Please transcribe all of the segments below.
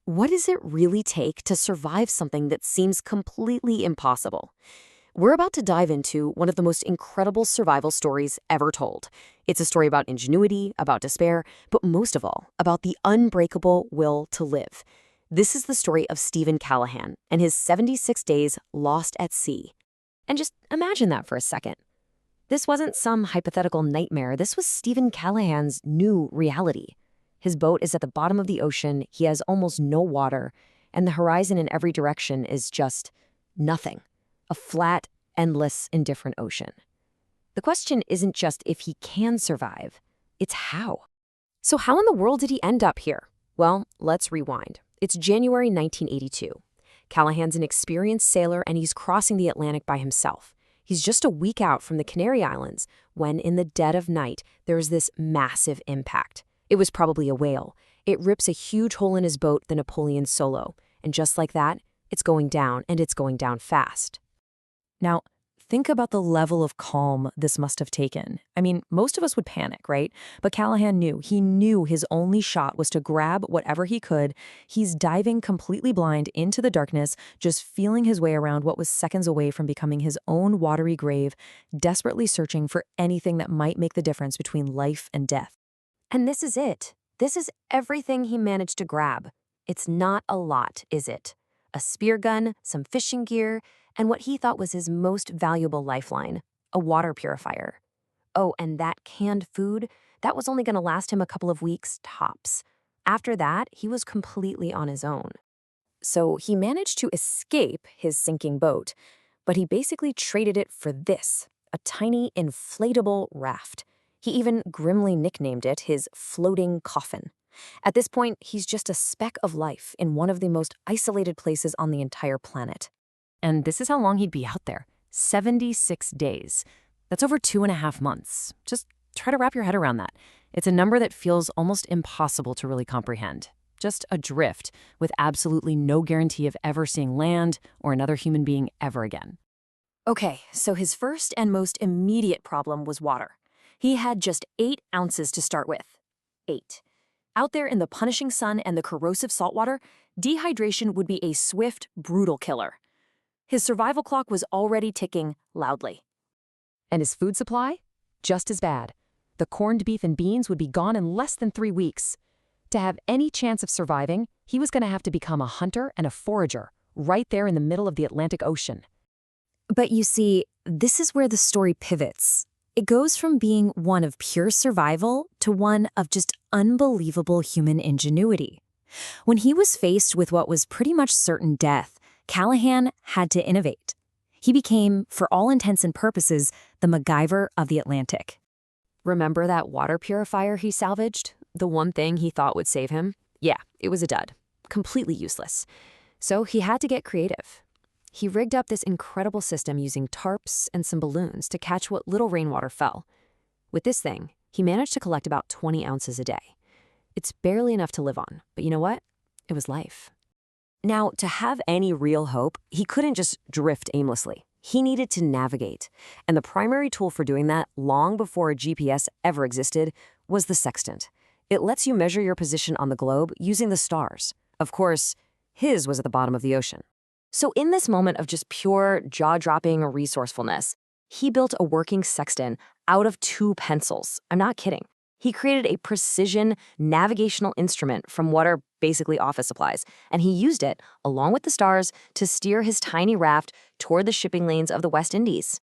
What does it really take to survive something that seems completely impossible? We're about to dive into one of the most incredible survival stories ever told. It's a story about ingenuity, about despair, but most of all, about the unbreakable will to live. This is the story of Stephen Callahan and his 76 days lost at sea. And just imagine that for a second. This wasn't some hypothetical nightmare. This was Stephen Callahan's new reality. His boat is at the bottom of the ocean, he has almost no water, and the horizon in every direction is just nothing. A flat, endless, indifferent ocean. The question isn't just if he can survive, it's how. So how in the world did he end up here? Well, let's rewind. It's January 1982. Callahan's an experienced sailor and he's crossing the Atlantic by himself. He's just a week out from the Canary Islands when, in the dead of night, there is this massive impact. It was probably a whale. It rips a huge hole in his boat, the Napoleon Solo. And just like that, it's going down, and it's going down fast. Now, think about the level of calm this must have taken. I mean, most of us would panic, right? But Callahan knew. He knew his only shot was to grab whatever he could. He's diving completely blind into the darkness, just feeling his way around what was seconds away from becoming his own watery grave, desperately searching for anything that might make the difference between life and death. And this is it. This is everything he managed to grab. It's not a lot, is it? A spear gun, some fishing gear, and what he thought was his most valuable lifeline, a water purifier. Oh, and that canned food, that was only going to last him a couple of weeks tops. After that, he was completely on his own. So he managed to escape his sinking boat, but he basically traded it for this, a tiny inflatable raft. He even grimly nicknamed it his floating coffin. At this point, he's just a speck of life in one of the most isolated places on the entire planet. And this is how long he'd be out there. 76 days. That's over 2.5 months. Just try to wrap your head around that. It's a number that feels almost impossible to really comprehend. Just adrift, with absolutely no guarantee of ever seeing land or another human being ever again. Okay, so his first and most immediate problem was water. He had just 8 ounces to start with. 8. Out there in the punishing sun and the corrosive saltwater, dehydration would be a swift, brutal killer. His survival clock was already ticking loudly. And his food supply? Just as bad. The corned beef and beans would be gone in less than 3 weeks. To have any chance of surviving, he was going to have to become a hunter and a forager, right there in the middle of the Atlantic Ocean. But you see, this is where the story pivots. It goes from being one of pure survival to one of just unbelievable human ingenuity. When he was faced with what was pretty much certain death, Callahan had to innovate. He became, for all intents and purposes, the MacGyver of the Atlantic. Remember that water purifier he salvaged? The one thing he thought would save him? Yeah, it was a dud. Completely useless. So he had to get creative. He rigged up this incredible system using tarps and some balloons to catch what little rainwater fell. With this thing, he managed to collect about 20 ounces a day. It's barely enough to live on, but you know what? It was life. Now, to have any real hope, he couldn't just drift aimlessly. He needed to navigate. And the primary tool for doing that, long before a GPS ever existed, was the sextant. It lets you measure your position on the globe using the stars. Of course, his was at the bottom of the ocean. So in this moment of just pure jaw-dropping resourcefulness, he built a working sextant out of 2 pencils. I'm not kidding. He created a precision navigational instrument from what are basically office supplies, and he used it, along with the stars, to steer his tiny raft toward the shipping lanes of the West Indies.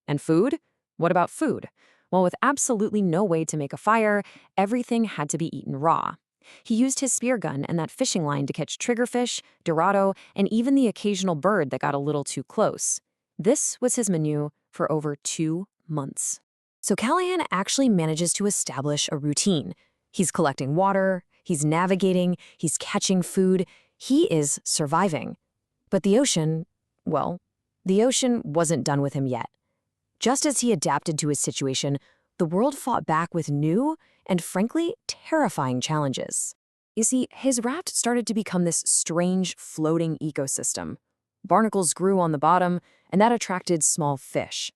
And food? What about food? Well, with absolutely no way to make a fire, everything had to be eaten raw. He used his spear gun and that fishing line to catch triggerfish, dorado, and even the occasional bird that got a little too close. This was his menu for over 2 months. So Callahan actually manages to establish a routine. He's collecting water, he's navigating, he's catching food, he is surviving. But the ocean, well, the ocean wasn't done with him yet. Just as he adapted to his situation, the world fought back with new and, frankly, terrifying challenges. You see, his raft started to become this strange floating ecosystem. Barnacles grew on the bottom, and that attracted small fish.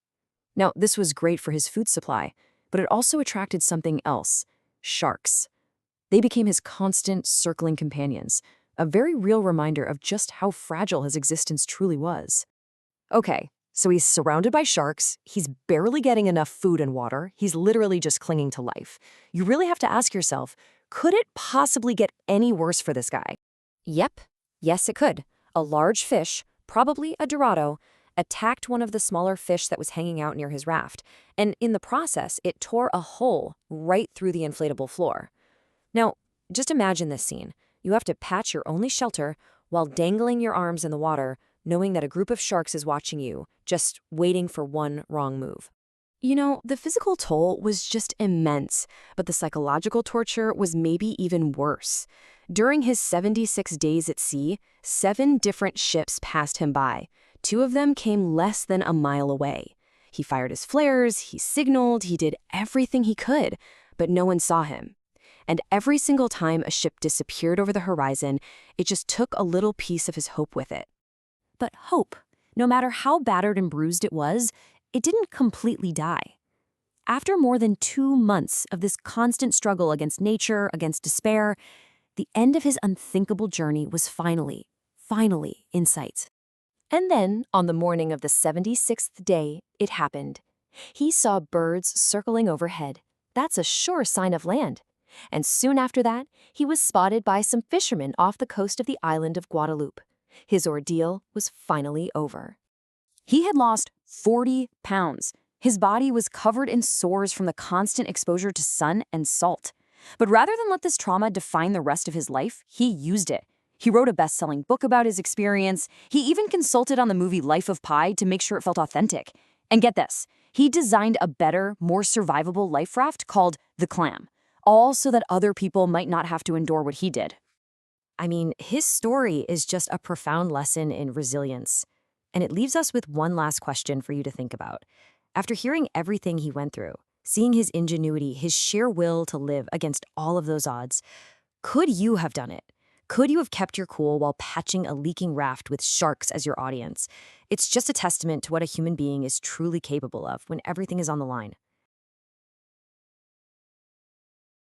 Now, this was great for his food supply, but it also attracted something else: sharks. They became his constant circling companions. a very real reminder of just how fragile his existence truly was. Okay, so he's surrounded by sharks, he's barely getting enough food and water, he's literally just clinging to life. You really have to ask yourself, could it possibly get any worse for this guy? Yep. Yes, it could. A large fish, probably a dorado, attacked one of the smaller fish that was hanging out near his raft, and in the process, it tore a hole right through the inflatable floor. Now, just imagine this scene. You have to patch your only shelter while dangling your arms in the water, knowing that a group of sharks is watching you, just waiting for one wrong move. You know, the physical toll was just immense, but the psychological torture was maybe even worse. During his 76 days at sea, 7 different ships passed him by. 2 of them came less than a mile away. He fired his flares, he signaled, he did everything he could, but no one saw him. And every single time a ship disappeared over the horizon, it just took a little piece of his hope with it. But hope, no matter how battered and bruised it was, it didn't completely die. After more than 2 months of this constant struggle against nature, against despair, the end of his unthinkable journey was finally in sight. And then, on the morning of the 76th day, it happened. He saw birds circling overhead. That's a sure sign of land. And soon after that, he was spotted by some fishermen off the coast of the island of Guadeloupe. His ordeal was finally over. He had lost 40 pounds. His body was covered in sores from the constant exposure to sun and salt. But rather than let this trauma define the rest of his life, he used it. He wrote a best-selling book about his experience. He even consulted on the movie Life of Pi to make sure it felt authentic. And get this, he designed a better, more survivable life raft called the Clam, all so that other people might not have to endure what he did. I mean, his story is just a profound lesson in resilience. And it leaves us with one last question for you to think about. After hearing everything he went through, seeing his ingenuity, his sheer will to live against all of those odds, could you have done it? Could you have kept your cool while patching a leaking raft with sharks as your audience? It's just a testament to what a human being is truly capable of when everything is on the line.